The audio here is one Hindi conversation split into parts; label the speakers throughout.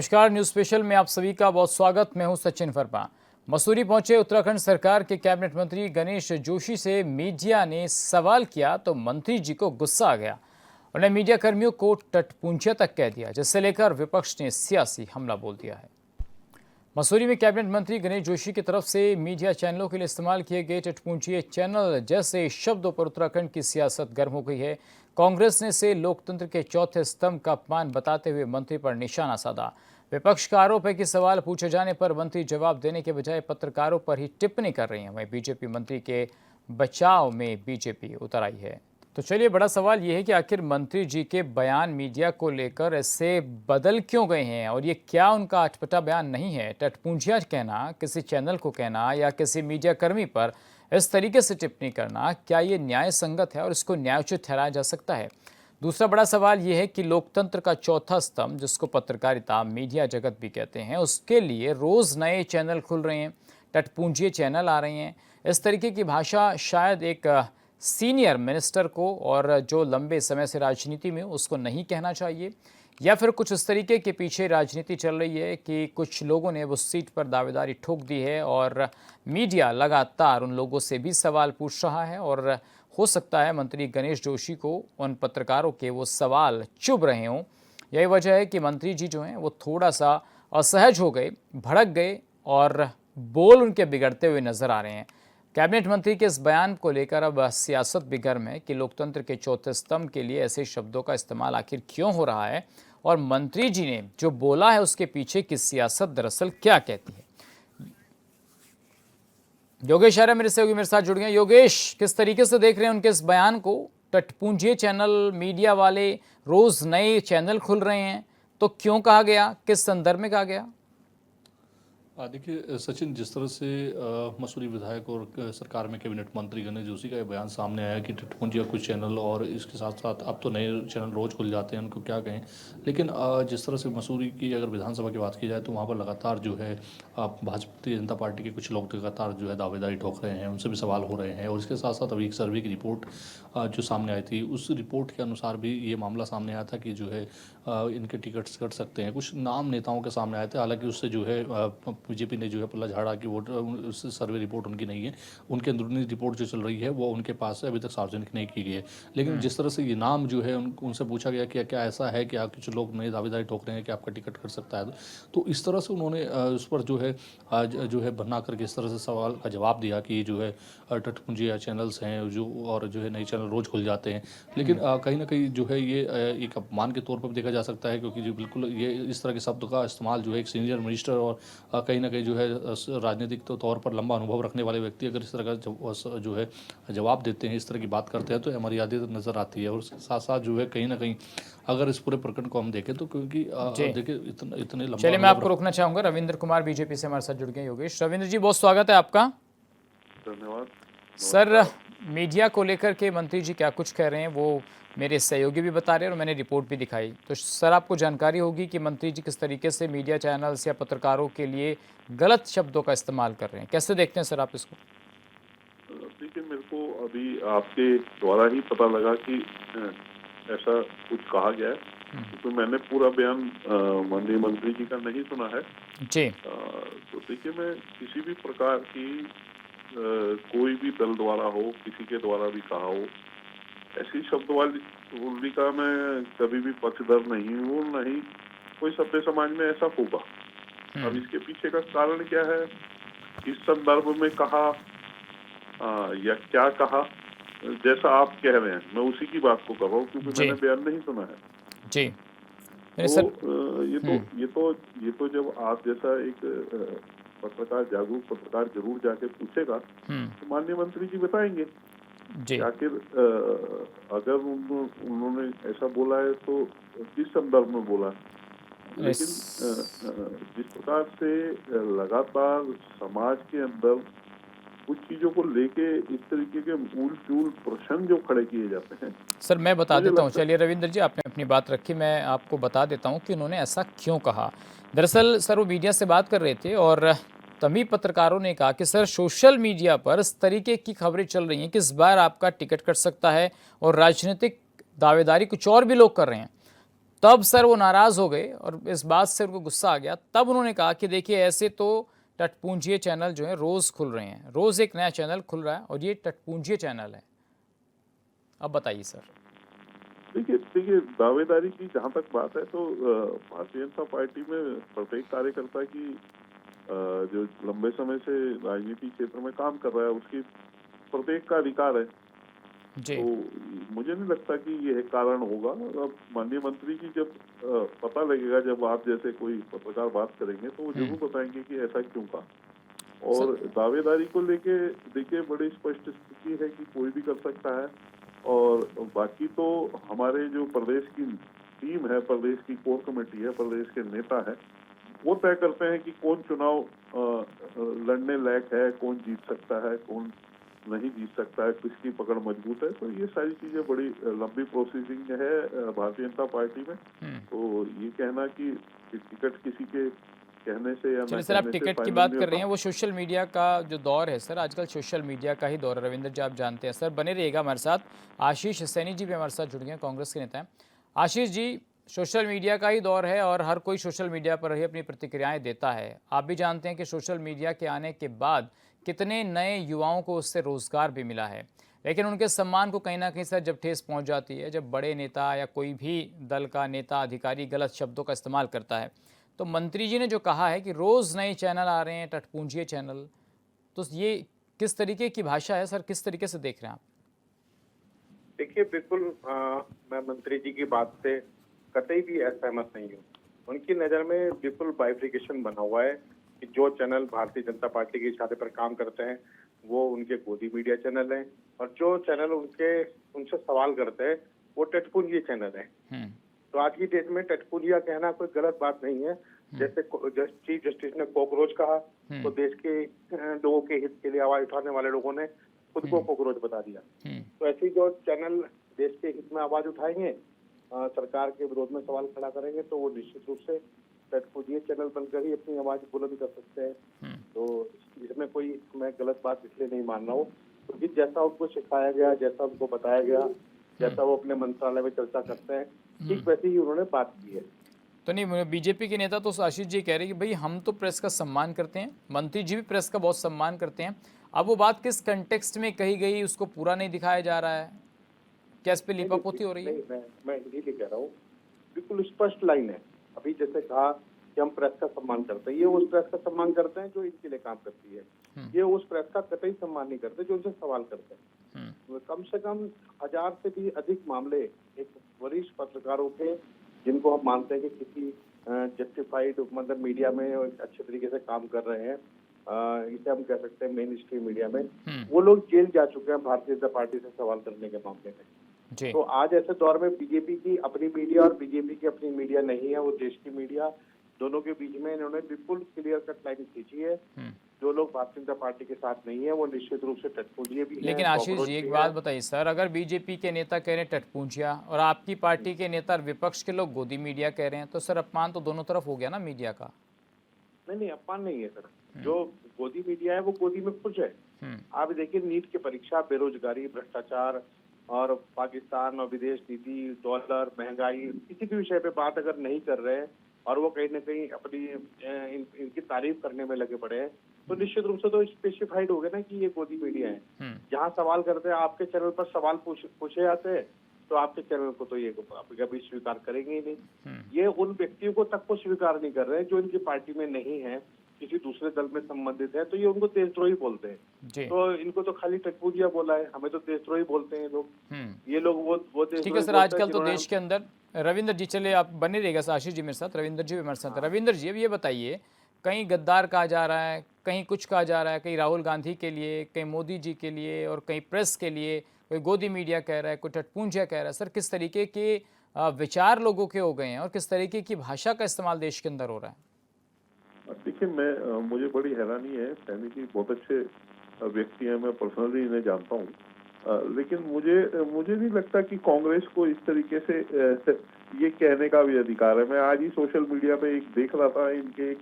Speaker 1: नमस्कार, न्यूज स्पेशल में आप सभी का बहुत स्वागत। मैं हूं सचिन वर्मा। मसूरी पहुंचे उत्तराखंड सरकार के कैबिनेट मंत्री गणेश जोशी से मीडिया ने सवाल किया तो मंत्री जी को गुस्सा आ गया। उन्हें मीडिया कर्मियों को टटपूंछिया तक कह दिया, जिससे लेकर विपक्ष ने सियासी हमला बोल दिया है। मसूरी में कैबिनेट मंत्री गणेश जोशी की तरफ से मीडिया चैनलों के लिए इस्तेमाल किए गए टटपूंछिए चैनल जैसे शब्दों पर उत्तराखंड की सियासत गर्म हो गई है। कांग्रेस ने इसे लोकतंत्र के चौथे स्तंभ का अपमान बताते हुए मंत्री पर निशाना साधा। विपक्ष का आरोप है कि सवाल पूछे जाने पर मंत्री जवाब देने के बजाय पत्रकारों पर ही टिप्पणी कर रही हैं। वहीं बीजेपी मंत्री के बचाव में बीजेपी उतर आई है। तो चलिए, बड़ा सवाल यह है कि आखिर मंत्री जी के बयान मीडिया को लेकर ऐसे बदल क्यों गए हैं, और ये क्या उनका अटपटा बयान नहीं है? टटपूंछिया कहना, किसी चैनल को कहना या किसी मीडिया कर्मी पर इस तरीके से टिप्पणी करना, क्या ये न्याय संगत है और इसको न्यायोचित ठहराया जा सकता है? दूसरा बड़ा सवाल यह है कि लोकतंत्र का चौथा स्तंभ, जिसको पत्रकारिता मीडिया जगत भी कहते हैं, उसके लिए रोज नए चैनल खुल रहे हैं, टटपूंछिए चैनल आ रहे हैं। इस तरीके की भाषा शायद एक सीनियर मिनिस्टर को और जो लंबे समय से राजनीति में उसको नहीं कहना चाहिए, या फिर कुछ इस तरीके के पीछे राजनीति चल रही है कि कुछ लोगों ने उस सीट पर दावेदारी ठोक दी है और मीडिया लगातार उन लोगों से भी सवाल पूछ रहा है, और हो सकता है मंत्री गणेश जोशी को उन पत्रकारों के वो सवाल चुभ रहे हों। यही वजह है कि मंत्री जी जो हैं वो थोड़ा सा असहज हो गए, भड़क गए और बोल उनके बिगड़ते हुए नजर आ रहे हैं। कैबिनेट मंत्री के इस बयान को लेकर अब सियासत भी गर्म है कि लोकतंत्र के चौथे स्तंभ के लिए ऐसे शब्दों का इस्तेमाल आखिर क्यों हो रहा है, और मंत्री जी ने जो बोला है उसके पीछे की सियासत दरअसल क्या कहती है। योगेश आर्य मेरे सहयोगी मेरे साथ जुड़ गए। योगेश, किस तरीके से देख रहे हैं उनके इस बयान को? टटपूंछिए चैनल, मीडिया वाले, रोज नए चैनल खुल रहे हैं, तो क्यों कहा गया, किस संदर्भ में कहा गया?
Speaker 2: देखिए सचिन, जिस तरह से मसूरी विधायक और सरकार में कैबिनेट मंत्री गणेश जोशी का ये बयान सामने आया कि टटपूंछिया कुछ चैनल और इसके साथ साथ अब तो नए चैनल रोज खुल जाते हैं, उनको क्या कहें। लेकिन जिस तरह से मसूरी की अगर विधानसभा की बात की जाए तो वहाँ पर लगातार जो है भारतीय जनता पार्टी के कुछ लोग लगातार जो है दावेदारी ठोक रहे हैं, उनसे भी सवाल हो रहे हैं। और इसके साथ साथ अभी एक सर्वे की रिपोर्ट जो सामने आई थी, उस रिपोर्ट के अनुसार भी ये मामला सामने आया था कि जो है इनके टिकट्स कट सकते हैं। कुछ नाम नेताओं के सामने आए थे, हालांकि उससे जो है बीजेपी ने जो है पल्ला झाड़ा कि वोट उस सर्वे रिपोर्ट उनकी नहीं है, उनके अंदरूनी रिपोर्ट जो चल रही है वो उनके पास है, अभी तक सार्वजनिक नहीं की गई है। लेकिन जिस तरह से ये नाम जो है उनसे पूछा गया कि क्या ऐसा है कि आप कुछ लोग नए दावेदारी ठोक रहे हैं कि आपका टिकट कट सकता है, तो इस तरह से उन्होंने उस पर जो है बना करके इस तरह से सवाल का जवाब दिया कि जो है टटपूंजिया चैनल्स हैं जो, और जो है नए चैनल रोज खुल जाते हैं। लेकिन कहीं ना कहीं जो है ये एक अपमान के तौर पर देखा जा सकता है, क्योंकि जो बिल्कुल ये इस तरह के शब्द का इस्तेमाल जो है एक सीनियर मिनिस्टर और कहीं ना कहीं जो है राजनीतिक तौर पर लंबा अनुभव रखने वाले व्यक्ति अगर इस तरह का जो है जवाब देते हैं, इस तरह की बात करते हैं, तो मर्यादित नज़र आती है। और उसके साथ साथ जो है कहीं ना कहीं अगर इस पूरे प्रकरण को हम देखें तो क्योंकि देखिए इतने लंबा।
Speaker 1: चलिए, मैं आपको रोकना चाहूंगा। रविंद्र कुमार बीजेपी से हमारे साथ जुड़ गए। योगेश, रविंद्र जी बहुत स्वागत है आपका।
Speaker 3: धन्यवाद
Speaker 1: सर, मीडिया को लेकर के मंत्री जी क्या कुछ कह रहे हैं वो मेरे सहयोगी भी बता रहे हैं और मैंने रिपोर्ट भी दिखाई, तो सर आपको जानकारी होगी कि मंत्री जी किस तरीके से मीडिया चैनल्स या पत्रकारों के लिए गलत शब्दों का इस्तेमाल कर रहे हैं। कैसे देखते हैं सर आप इसको?
Speaker 3: देखिए, मेरे को अभी आपके द्वारा ही पता लगा कि ऐसा कुछ कहा गया है, क्योंकि मैंने पूरा बयान माननीय मंत्री जी का नहीं सुना है
Speaker 1: जी।
Speaker 3: तो देखिए, मैं किसी भी प्रकार की कोई भी दल द्वारा हो, किसी के द्वारा भी कहा हो, ऐसी शब्दवाली का मैं कभी भी पक्षधर नहीं हूँ, नहीं कोई सभ्य समाज में ऐसा होगा। अब इसके पीछे का कारण क्या है, इस संदर्भ में कहा या क्या कहा, जैसा आप कह रहे हैं मैं उसी की बात को कर रहा हूँ, क्योंकि मैंने बयान नहीं सुना है
Speaker 1: जी।
Speaker 3: तो ये तो जब आप जैसा एक पत्रकार, जागरूक पत्रकार जरूर जाके पूछेगा तो माननीय मंत्री जी बताएंगे कि आखिर अगर उन्होंने ऐसा बोला है तो किस संदर्भ में बोला है। लेकिन जिस प्रकार से लगातार समाज के अंदर कुछ चीजों को लेके इस तरीके के मूल प्रश्न जो खड़े किए जाते हैं।
Speaker 1: सर मैं बता देता हूँ, चलिए रविंद्र जी आपने अपनी बात रखी, मैं आपको बता देता हूँ कि उन्होंने ऐसा क्यों कहा। दरअसल सर वो मीडिया से बात कर रहे थे और तभी पत्रकारों ने कहा कि सर सोशल मीडिया पर इस तरीके की खबरें चल रही हैं कि इस बार आपका टिकट कट सकता है और राजनीतिक दावेदारी कुछ और भी लोग कर रहे हैं। तब सर वो नाराज हो गए और इस बात से उनको गुस्सा आ गया। तब उन्होंने कहा कि देखिए ऐसे तो टटपूंजिये चैनल जो है रोज खुल रहे हैं, रोज एक नया चैनल खुल रहा है और ये टटपूंजिये चैनल है। अब बताइए सर।
Speaker 3: देखिए दावेदारी की जहां तक बात है तो भारतीय जनता पार्टी में प्रत्येक कार्यकर्ता की जो लंबे समय से राजनीति क्षेत्र में काम कर रहा है उसकी प्रत्येक का अधिकार है।
Speaker 1: जी।
Speaker 3: तो मुझे नहीं लगता कि यह कारण होगा। अब माननीय मंत्री जी जब पता लगेगा, जब आप जैसे कोई पत्रकार बात करेंगे तो वो जरूर बताएंगे कि ऐसा क्यों कहा। और दावेदारी को लेके देखिए बड़ी स्पष्ट स्थिति है कि कोई भी कर सकता है। और बाकी तो हमारे जो प्रदेश की टीम है, प्रदेश की कोर कमेटी है, प्रदेश के नेता है, वो तय करते हैं कि कौन चुनाव लड़ने लायक है, कौन जीत सकता है, कौन नहीं जीत सकता है, किसकी पकड़ मजबूत है। तो ये सारी चीजें बड़ी लंबी प्रोसेसिंग है भारतीय जनता पार्टी में। तो ये कहना कि टिकट किसी के कहने से या
Speaker 1: चलिए
Speaker 3: न
Speaker 1: सर, आप
Speaker 3: कहने से
Speaker 1: टिकट की
Speaker 3: फाइनल
Speaker 1: बात
Speaker 3: नहीं
Speaker 1: कर रहे हैं,
Speaker 3: होता।
Speaker 1: वो सोशल मीडिया का जो दौर है सर, आजकल सोशल मीडिया का ही दौर है। रविंद्र जी आप जानते हैं। सर बने रहिएगा हमारे साथ। आशीष सैनी जी भी हमारे साथ जुड़ गए हैं, कांग्रेस के नेता हैं। आशीष जी, सोशल मीडिया का ही दौर है और हर कोई सोशल मीडिया पर ही अपनी प्रतिक्रियाएं देता है। आप भी जानते हैं कि सोशल मीडिया के आने के बाद कितने नए युवाओं को उससे रोजगार भी मिला है, लेकिन उनके सम्मान को कहीं ना कहीं सर जब ठेस पहुंच जाती है, जब बड़े नेता या कोई भी दल का नेता अधिकारी गलत शब्दों का इस्तेमाल करता है, तो मंत्री जी ने जो कहा है कि रोज़ नए चैनल आ रहे हैं, टटपूंजिये चैनल, तो ये किस तरीके की भाषा है सर, किस तरीके से देख रहे हैं आप?
Speaker 4: देखिए बिल्कुल मैं मंत्री जी की बात से कतई भी असहमत नहीं हूँ। उनकी नज़र में बिल्कुल बाइफिकेशन बना हुआ है कि जो चैनल भारतीय जनता पार्टी के इशारे पर काम करते हैं वो उनके गोदी मीडिया चैनल हैं, और जो चैनल उनसे सवाल करते हैं वो टटपुंजिया चैनल हैं। तो आज की डेट में टटपुंजिया कहना कोई गलत बात नहीं है। जैसे चीफ जस्टिस ने कॉकरोच कहा तो देश के लोगों के हित के लिए आवाज उठाने वाले लोगों ने खुद को कॉकरोच बता दिया। तो ऐसे जो चैनल देश के हित में आवाज उठाएंगे, सरकार के विरोध में सवाल खड़ा करेंगे, तो वो निश्चित रूप से टटपुंजिया चैनल बनकर ही अपनी आवाज बुलंद कर सकते हैं। तो इसमें कोई मैं गलत बात इसलिए नहीं मान रहा हूँ, क्योंकि जैसा उनको सिखाया गया, जैसा उनको बताया गया, जैसा वो अपने मंत्रालय में चर्चा करते हैं, ठीक वैसे ही उन्होंने बात की है।
Speaker 1: तो नहीं, बीजेपी के नेता तो आशीष जी कह रहे हैं कि भाई हम तो प्रेस का सम्मान करते हैं, मंत्री जी भी प्रेस का बहुत सम्मान करते हैं। अब वो बात किस कंटेक्स्ट में कही गई उसको पूरा नहीं दिखाया जा रहा है, क्या इस पे लिपापोती हो रही है?
Speaker 4: मैं इसीलिए कह रहा हूँ, बिल्कुल स्पष्ट लाइन है। अभी जैसे कहा कि हम प्रेस का सम्मान करते हैं, ये उस प्रेस का सम्मान करते हैं जो इनके लिए काम करती है। ये उस प्रेस का कतई सम्मान नहीं करते जो उनसे सवाल करते हैं। कम से कम 1000 से भी अधिक मामले एक वरिष्ठ पत्रकारों के, जिनको हम मानते हैं कि किसी जस्टिफाइड मतलब मीडिया में अच्छे तरीके से काम कर रहे हैं, इसे हम कह सकते हैं मेन स्ट्रीम मीडिया में, वो लोग जेल जा चुके हैं भारतीय जनता पार्टी से सवाल करने के मामले में। तो आज ऐसे दौर में बीजेपी की अपनी मीडिया और बीजेपी की अपनी मीडिया नहीं है, वो देश की मीडिया, दोनों के बीच में इन्होंने बिल्कुल क्लियर कट लाइन खींची है। जो लोग भारतीय जनता पार्टी के साथ नहीं है वो निश्चित रूप से टटपूंजिया भी हैं।
Speaker 1: लेकिन आशीष जी एक बात बताइए सर, अगर बीजेपी के नेता कह रहे हैं टटपूंजिया और आपकी पार्टी के नेता विपक्ष के लोग गोदी मीडिया कह रहे हैं, तो सर अपमान तो दोनों तरफ हो गया ना मीडिया का?
Speaker 4: नहीं, अपमान नहीं है सर। जो गोदी मीडिया है वो गोदी में खुश है। आप देखिए नीट की परीक्षा, बेरोजगारी, भ्रष्टाचार और पाकिस्तान और विदेश नीति, डॉलर, महंगाई, किसी भी विषय पे बात अगर नहीं कर रहे हैं और वो कहीं ना कहीं अपनी इनकी तारीफ करने में लगे पड़े हैं, तो निश्चित रूप से तो स्पेसिफाइड हो गया ना कि ये गोदी मीडिया है। जहाँ सवाल करते हैं, आपके चैनल पर सवाल पूछे जाते हैं, तो आपके चैनल को तो ये कभी स्वीकार करेंगे ही नहीं। ये उन व्यक्तियों को तक को स्वीकार नहीं कर रहे हैं जो इनकी पार्टी में नहीं है, किसी दूसरे दल में संबंधित है, तो ये उनको देशद्रोही बोलते हैं। तो इनको तो खाली टटपूंजिया बोला है, हमें तो देशद्रोही बोलते हैं लोग। ये लोग वो देशद्रोही।
Speaker 1: ठीक है सर, आजकल तो देश के अंदर रविंद्र जी, चले आप बने रहेगा आशीष जी मेरे साथ, रविंद्र जी भी मेरे साथ। रविंद्र जी अब ये बताइए, कहीं गद्दार कहा जा रहा है, कहीं कुछ कहा जा रहा है, कहीं राहुल गांधी के लिए, कहीं मोदी जी के लिए और कहीं प्रेस के लिए, कोई गोदी मीडिया कह रहा है, कोई टटपूंजिया कह रहा है। सर किस तरीके के विचार लोगों के हो गए हैं और किस तरीके की भाषा का इस्तेमाल देश के अंदर हो रहा है?
Speaker 3: देखिए मुझे बड़ी हैरानी है। सैनी जी बहुत अच्छे व्यक्ति हैं, मैं पर्सनली इन्हें जानता हूँ, लेकिन मुझे नहीं लगता कि कांग्रेस को इस तरीके से ये कहने का भी अधिकार है। मैं आज ही सोशल मीडिया पे एक देख रहा था, इनके एक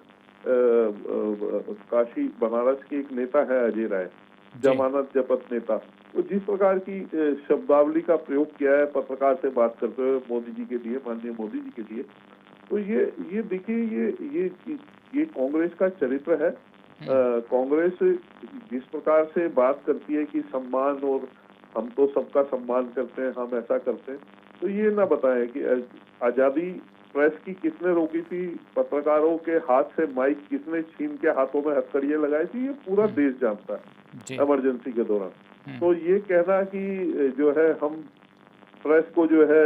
Speaker 3: काशी बनारस के एक नेता है अजय राय, जमानत जपत नेता। तो जिस प्रकार की शब्दावली का प्रयोग किया है पत्रकार से बात करते हुए मोदी जी के लिए, माननीय मोदी जी के लिए, तो ये देखिए ये कांग्रेस का चरित्र है। कांग्रेस जिस प्रकार से बात करती है कि सम्मान और हम तो सबका सम्मान करते हैं, हम ऐसा करते हैं, तो ये ना बताएं कि आजादी प्रेस की किसने रोकी थी, पत्रकारों के हाथ से माइक किसने छीन के हाथों में हथकड़ियां लगाई थी, ये पूरा देश जानता है इमरजेंसी के दौरान। तो ये कहना कि जो है हम प्रेस को जो है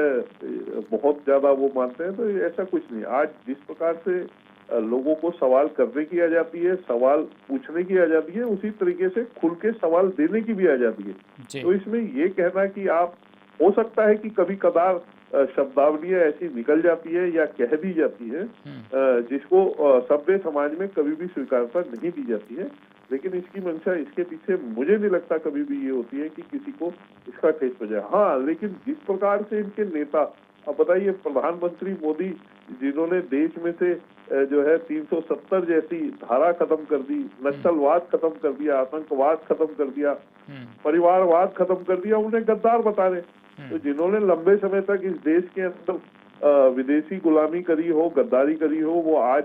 Speaker 3: बहुत ज्यादा वो मानते हैं, तो ऐसा कुछ नहीं। आज जिस प्रकार से लोगों को सवाल करने की आजादी है, सवाल पूछने की आजादी है, उसी तरीके से खुल के सवाल देने की भी आजादी है। तो इसमें ये कहना कि आप, हो सकता है कि कभी कदार शब्दावलियां ऐसी निकल जाती है या कह दी जाती है जिसको सभ्य समाज में कभी भी स्वीकारता नहीं दी जाती है, लेकिन इसकी मंशा, इसके पीछे मुझे नहीं लगता कभी भी ये होती है कि किसी को इसका ठेस हो जाए। हाँ, लेकिन जिस प्रकार से इनके नेता, अब बताइए प्रधानमंत्री मोदी जिन्होंने देश में से जो है 370 जैसी धारा खत्म कर दी, नक्सलवाद खत्म कर दिया, आतंकवाद खत्म कर दिया, परिवारवाद खत्म कर दिया, उन्हें गद्दार बता रहे। तो जिन्होंने लंबे समय तक इस देश के अंदर विदेशी गुलामी करी हो, गद्दारी करी हो, वो आज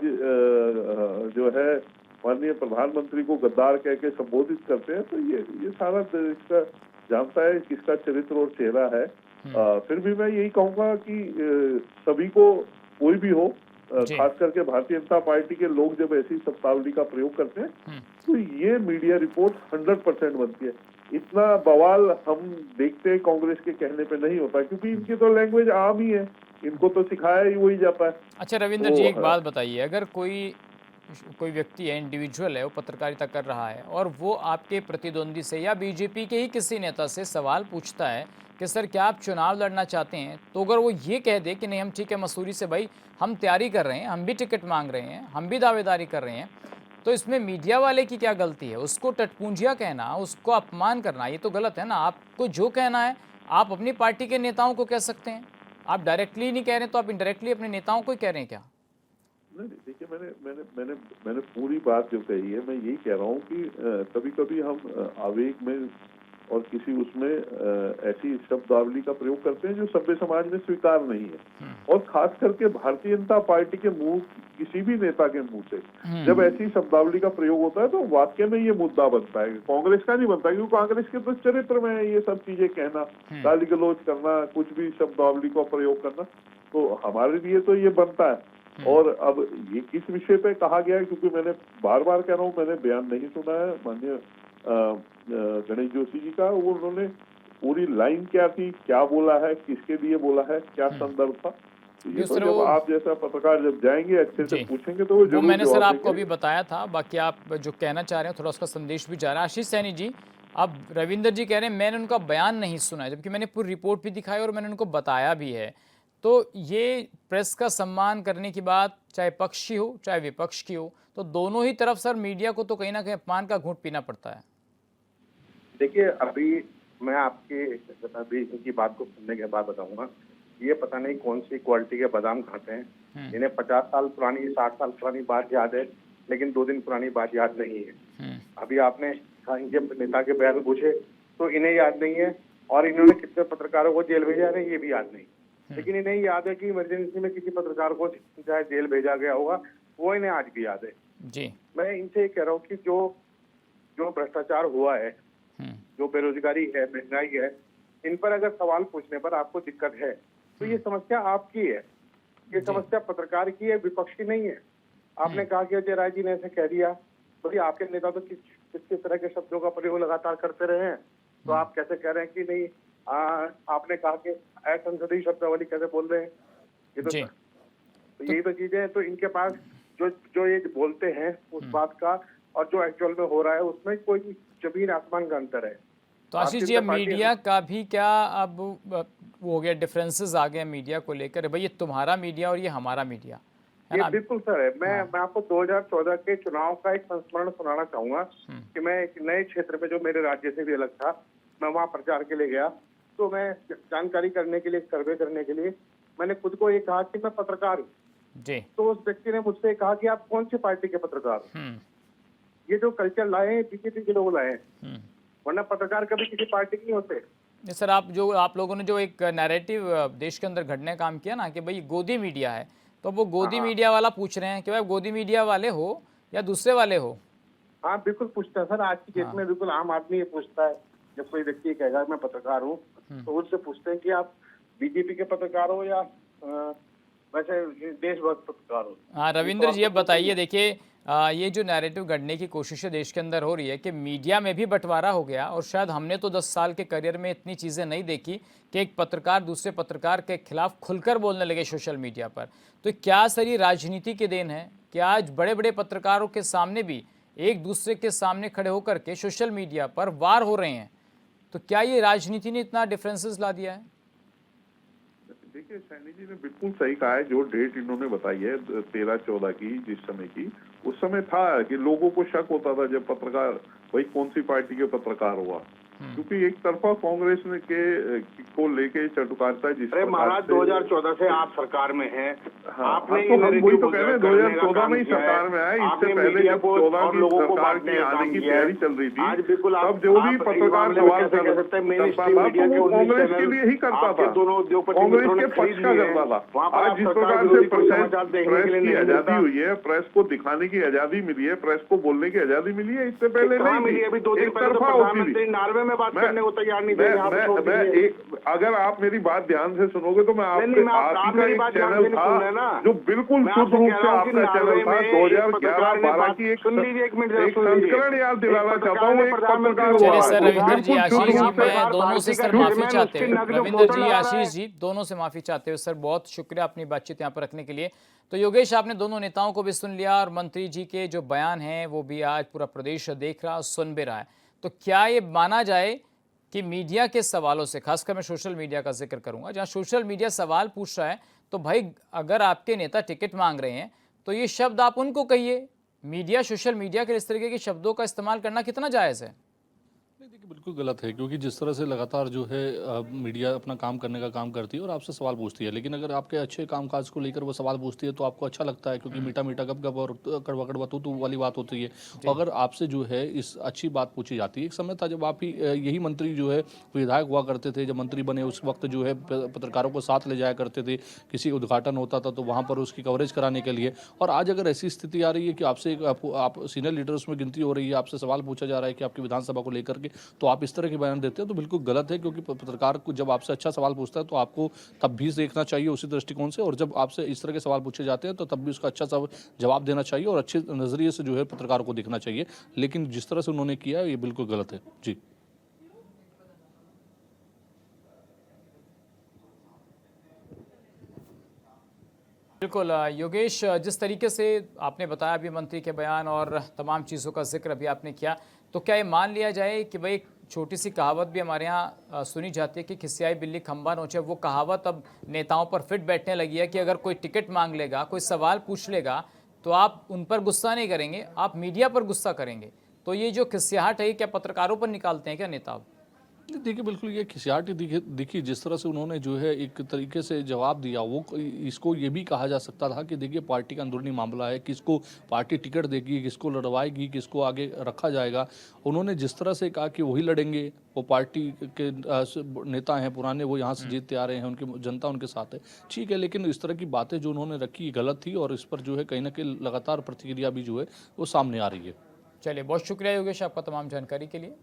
Speaker 3: जो है माननीय प्रधानमंत्री को गद्दार कह के संबोधित करते हैं। तो ये सारा देश का जानता है किसका चरित्र और चेहरा है। फिर भी मैं यही कहूंगा कि सभी को, कोई भी हो, खास करके भारतीय जनता पार्टी के लोग जब ऐसी शब्दावली का प्रयोग करते हैं तो ये मीडिया रिपोर्ट 100% बनती है। इतना बवाल हम देखते हैं कांग्रेस के कहने पे नहीं होता, क्योंकि इनकी तो लैंग्वेज आम ही है, इनको तो सिखाया ही वही जाता है।
Speaker 1: अच्छा रविंदर जी, एक बात बताइए, अगर कोई व्यक्ति है, इंडिविजुअल है, वो पत्रकारिता कर रहा है और वो आपके प्रतिद्वंदी से या बीजेपी के ही किसी नेता से सवाल पूछता है कि सर क्या आप चुनाव लड़ना चाहते हैं, तो अगर वो ये कह दे कि नहीं हम ठीक है मसूरी से भाई हम तैयारी कर रहे हैं, हम भी टिकट मांग रहे हैं, हम भी दावेदारी कर रहे हैं, तो इसमें मीडिया वाले की क्या गलती है? उसको टटपूंजिया कहना, उसको अपमान करना, ये तो गलत है ना। आपको जो कहना है आप अपनी पार्टी के नेताओं को कह सकते हैं, आप डायरेक्टली नहीं कह रहे तो आप इनडायरेक्टली अपने नेताओं को ही कह रहे हैं क्या?
Speaker 3: नहीं, देखिए मैंने पूरी बात जो कही है, मैं यही कह रहा हूँ कि कभी कभी हम आवेग में और किसी उसमें ऐसी शब्दावली का प्रयोग करते हैं जो सभ्य समाज में स्वीकार नहीं है। और खास करके भारतीय जनता पार्टी के मुंह, किसी भी नेता के मुंह से जब ऐसी शब्दावली का प्रयोग होता है तो वाकई में ये मुद्दा बनता है, कांग्रेस का नहीं बनता, क्योंकि कांग्रेस के तो चरित्र में है ये सब चीजें कहना, गाली गलौज करना, कुछ भी शब्दावली का प्रयोग करना, तो हमारे लिए तो ये बनता है। और अब ये किस विषय पे कहा गया है, क्योंकि मैंने बार बार कह रहा हूँ, मैंने बयान नहीं सुना है माननीय गणेश जोशी जी का। वो उन्होंने पूरी लाइन क्या थी, क्या बोला है, किसके लिए बोला है, क्या संदर्भ था, तो ये तो जब आप जैसा पत्रकार जब जाएंगे अच्छे से पूछेंगे तो वो
Speaker 1: मैंने सर आपको अभी बताया था। बाकी आप जो कहना चाह रहे हैं थोड़ा उसका संदेश भी जा रहा है। आशीष सैनी जी, अब रविंदर जी कह रहे हैं मैंने उनका बयान नहीं सुना है, जबकि मैंने पूरी रिपोर्ट भी दिखाई और मैंने उनको बताया भी है। तो ये प्रेस का सम्मान करने की बात चाहे पक्ष की हो चाहे विपक्ष की हो, तो दोनों ही तरफ सर मीडिया को तो कहीं ना कहीं अपमान का घूंट पीना पड़ता है।
Speaker 4: देखिए, अभी मैं आपके अभी इनकी बात को सुनने के बाद बताऊंगा, ये पता नहीं कौन सी क्वालिटी के बादाम खाते हैं। इन्हें 50 साल पुरानी, 60 साल पुरानी बात याद है, लेकिन 2 दिन पुरानी बात याद नहीं है। अभी आपने इनके नेता के बयान पूछे तो इन्हें याद नहीं है, और इन्होंने कितने पत्रकारों को जेल भेजा है ये भी याद नहीं। लेकिन इन्हें याद है कि इमरजेंसी में किसी पत्रकार को चाहे जेल भेजा गया होगा, वो इन्हें आज भी याद है जी। मैं इनसे कह रहा हूँ कि जो भ्रष्टाचार हुआ है, जो बेरोजगारी है, महंगाई है, इन पर अगर सवाल पूछने पर आपको दिक्कत है तो ये समस्या आपकी है, ये समस्या पत्रकार की है, विपक्ष की नहीं है। आपने कहा कि अजय राय जी ने ऐसे कह दिया, तो आपके नेता तो किस तरह के शब्दों का प्रयोग लगातार करते रहे हैं, तो आप कैसे कह रहे हैं कि नहीं आपने कहा कि असंसदीय शब्दावली कैसे बोल रहे हैं? ये तो यही तो चीजें हैं। तो इनके पास जो ये बोलते हैं उस बात का और जो एक्चुअल में हो रहा है उसमें कोई जमीन आसमान का अंतर है।
Speaker 1: तो आशीष जी, अब मीडिया का भी क्या अब वो हो गया, डिफरेंसेस आ गए मीडिया को लेकर, भाई ये तुम्हारा मीडिया और ये हमारा मीडिया है ना?
Speaker 4: बिल्कुल सर है। मैं आपको 2014 के चुनाव का एक संस्मरण सुनाना चाहूंगा कि मैं एक नए क्षेत्र में जो मेरे राज्य से भी अलग था, मैं वहाँ प्रचार के लिए गया, तो मैं जानकारी करने के लिए, सर्वे करने के लिए मैंने खुद को ये कहा कि मैं पत्रकार हूँ। तो उस व्यक्ति ने मुझसे कहा कि आप कौन सी पार्टी के पत्रकार हो? ये जो कल्चर लाए हैं बीजेपी के लोग लाए हैं, वरना पत्रकार कभी किसी पार्टी के नहीं होते।
Speaker 1: नहीं सर, आप लोगों ने जो एक नैरेटिव देश के अंदर घड़ने का काम किया ना कि भाई गोदी मीडिया है, तो वो गोदी मीडिया वाला पूछ रहे हैं कि भाई गोदी मीडिया वाले हो या दूसरे वाले हो।
Speaker 4: हाँ बिल्कुल पूछता है सर, आज की डेट में बिल्कुल आम आदमी ये पूछता है। जब कोई व्यक्ति कहेगा मैं पत्रकार हूँ तो उससे पूछते हैं कि आप बीजेपी के पत्रकार हो या वैसे देशभक्त पत्रकार हो।
Speaker 1: हाँ रविंद्र जी, अब बताइए, देखिए ये जो नैरेटिव गढ़ने की कोशिशें देश के अंदर हो रही है कि मीडिया में भी बंटवारा हो गया, और शायद हमने तो 10 साल के करियर में इतनी चीज़ें नहीं देखी कि एक पत्रकार दूसरे पत्रकार के खिलाफ खुलकर बोलने लगे सोशल मीडिया पर। तो क्या सर ये राजनीति के देन है कि आज बड़े बड़े पत्रकारों के सामने भी एक दूसरे के सामने खड़े होकर के सोशल मीडिया पर वार हो रहे हैं? तो क्या ये राजनीति ने इतना डिफरेंसेस ला दिया है?
Speaker 3: देखिए सैनी जी ने बिल्कुल सही कहा है। जो डेट इन्होंने बताई है 13-14 की, जिस समय की, उस समय था कि लोगों को शक होता था जब पत्रकार भाई कौन सी पार्टी के पत्रकार हुआ, क्योंकि एक तरफा कांग्रेस ने को लेके चटुकारिता जिस
Speaker 4: अरे महाराज 2014 से आप सरकार में हैं।
Speaker 3: हाँ,
Speaker 4: आपने
Speaker 3: तो हम वही तो कह रहे हैं 2014 में ही सरकार में आए। इससे पहले जब 14 की सरकार की आने की तैयारी चल रही थी, तब जो भी पत्रकार सवाल करता था तो वो कांग्रेस के लिए ही करता था, कांग्रेस के पक्ष का करता था। आज जिस प्रकार से प्रेस की आजादी हुई है, प्रेस को दिखाने की आजादी मिली है, प्रेस को बोलने की आजादी मिली है, इससे पहले नहीं मिली। एक तरफा होती थी।
Speaker 4: नार्वे में बात करने को तैयार नहीं थे।
Speaker 3: अगर आप मेरी बात ध्यान से सुनोगे तो मैं आपका एक चैनल था जो बिल्कुल शुद्ध रूप से आपका चैनल था। 2011-12 की एक संस्करण याद दिलाना चाहता हूँ। एक पत्रकार
Speaker 1: चलिए सर, रविंद्र जी, आशीष जी, मैं दोनों से सर माफी चाहते हुए, रविंद्र जी, आशीष जी, दोनों से माफी चाहते हुए सर, बहुत शुक्रिया अपनी बातचीत यहाँ पर रखने के लिए। तो योगेश, आपने दोनों नेताओं को भी सुन लिया और मंत्री जी के जो बयान हैं वो भी आज पूरा प्रदेश देख रहा, सुन भी रहा है। तो क्या ये माना जाए कि मीडिया के सवालों से, खासकर मैं सोशल मीडिया का जिक्र करूंगा, जहां सोशल मीडिया सवाल पूछ रहा है, तो भाई अगर आपके नेता टिकट मांग रहे हैं तो ये शब्द आप उनको कहिए। मीडिया, सोशल मीडिया के इस तरीके के शब्दों का इस्तेमाल करना कितना जायज़ है?
Speaker 2: नहीं, देखिए बिल्कुल गलत है, क्योंकि जिस तरह से लगातार जो है मीडिया अपना काम करने का काम करती है और आपसे सवाल पूछती है, लेकिन अगर आपके अच्छे कामकाज को लेकर वो सवाल पूछती है तो आपको अच्छा लगता है, क्योंकि मीठा मीठा गप गप और कड़वा कड़वा तू वाली बात होती है। और अगर आपसे जो है इस अच्छी बात पूछी जाती है, एक समय था जब आप ही यही मंत्री जो है विधायक हुआ करते थे, जब मंत्री बने उस वक्त जो है पत्रकारों को साथ ले जाया करते थे, किसी उद्घाटन होता था तो वहाँ पर उसकी कवरेज कराने के लिए। और आज अगर ऐसी स्थिति आ रही है कि आपसे आप सीनियर लीडर्स में गिनती हो रही है, आपसे सवाल पूछा जा रहा है कि आपकी विधानसभा को लेकर के, तो आप इस तरह के बयान देते हैं तो बिल्कुल गलत है। क्योंकि पत्रकार को जब आपसे अच्छा सवाल पूछता है तो आपको तब भी देखना चाहिए उसी दृष्टिकोण से, और जब आपसे इस तरह के सवाल पूछे जाते हैं तो तब भी उसका अच्छा जवाब देना चाहिए और अच्छे नजरिए से जो है पत्रकार को देखना चाहिए। लेकिन जिस तरह से उन्होंने किया ये बिल्कुल गलत है जी।
Speaker 1: बिल्कुल योगेश, जिस तरीके से आपने बताया अभी मंत्री के बयान और तमाम चीज़ों का जिक्र अभी आपने किया, तो क्या ये मान लिया जाए कि भाई एक छोटी सी कहावत भी हमारे यहाँ सुनी जाती है कि खिसियाई बिल्ली खंबा नोचे, वो कहावत अब नेताओं पर फिट बैठने लगी है कि अगर कोई टिकट मांग लेगा, कोई सवाल पूछ लेगा तो आप उन पर गुस्सा नहीं करेंगे, आप मीडिया पर गुस्सा करेंगे। तो ये जो खिसियाहट है क्या पत्रकारों पर निकालते हैं क्या नेता?
Speaker 2: देखिए बिल्कुल ये खिसियाटी दिखी जिस तरह से उन्होंने जो है एक तरीके से जवाब दिया, वो इसको ये भी कहा जा सकता था कि देखिए पार्टी का अंदरूनी मामला है, किसको पार्टी टिकट देगी, किसको लड़वाएगी, किसको आगे रखा जाएगा। उन्होंने जिस तरह से कहा कि वही लड़ेंगे, वो पार्टी के नेता हैं पुराने, वो यहाँ से जीतते आ रहे हैं, उनकी जनता उनके साथ है, ठीक है। लेकिन इस तरह की बातें जो उन्होंने रखी गलत थी और इस पर जो है कहीं ना कहीं लगातार प्रतिक्रिया भी जो है वो सामने आ रही है।
Speaker 1: चलिए, बहुत शुक्रिया योगेश आपका तमाम जानकारी के लिए।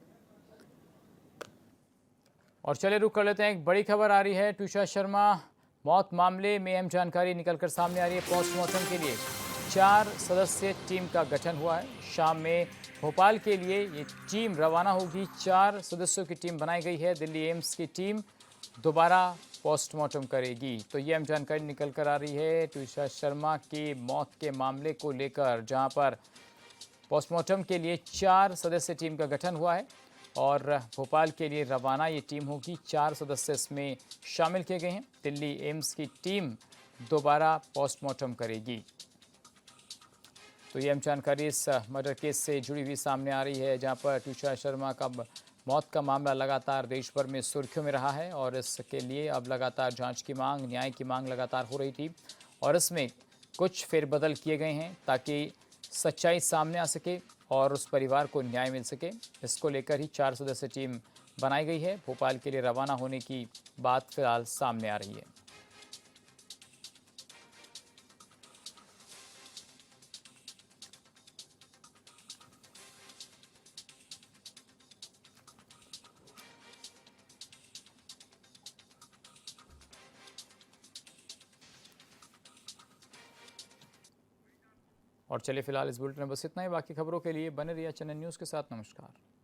Speaker 1: और चले रुक कर लेते हैं, एक बड़ी खबर आ रही है। ट्यूषा शर्मा मौत मामले में अहम जानकारी निकलकर सामने आ रही है। पोस्टमार्टम के लिए 4 सदस्यीय टीम का गठन हुआ है। शाम में भोपाल के लिए ये टीम रवाना होगी। 4 सदस्यों की टीम बनाई गई है। दिल्ली एम्स की टीम दोबारा पोस्टमार्टम करेगी। तो ये अहम जानकारी निकल कर आ रही है ट्यूषा शर्मा की मौत के मामले को लेकर, जहाँ पर पोस्टमार्टम के लिए 4 सदस्यीय टीम का गठन हुआ है और भोपाल के लिए रवाना ये टीम होगी। 4 सदस्य इसमें शामिल किए गए हैं। दिल्ली एम्स की टीम दोबारा पोस्टमार्टम करेगी। तो ये हम जानकारी इस मर्डर केस से जुड़ी हुई सामने आ रही है, जहां पर ट्यूषा शर्मा का मौत का मामला लगातार देश भर में सुर्खियों में रहा है और इसके लिए अब लगातार जांच की मांग, न्याय की मांग लगातार हो रही थी और इसमें कुछ फेरबदल किए गए हैं ताकि सच्चाई सामने आ सके। और उस परिवार को न्याय मिल सके। इसको लेकर ही 4 सदस्यीय टीम बनाई गई है। भोपाल के लिए रवाना होने की बात फिलहाल सामने आ रही है। और चलिए फिलहाल इस बुलेटिन में बस इतना ही। बाकी खबरों के लिए बने रहिए चैनल न्यूज़ के साथ। नमस्कार।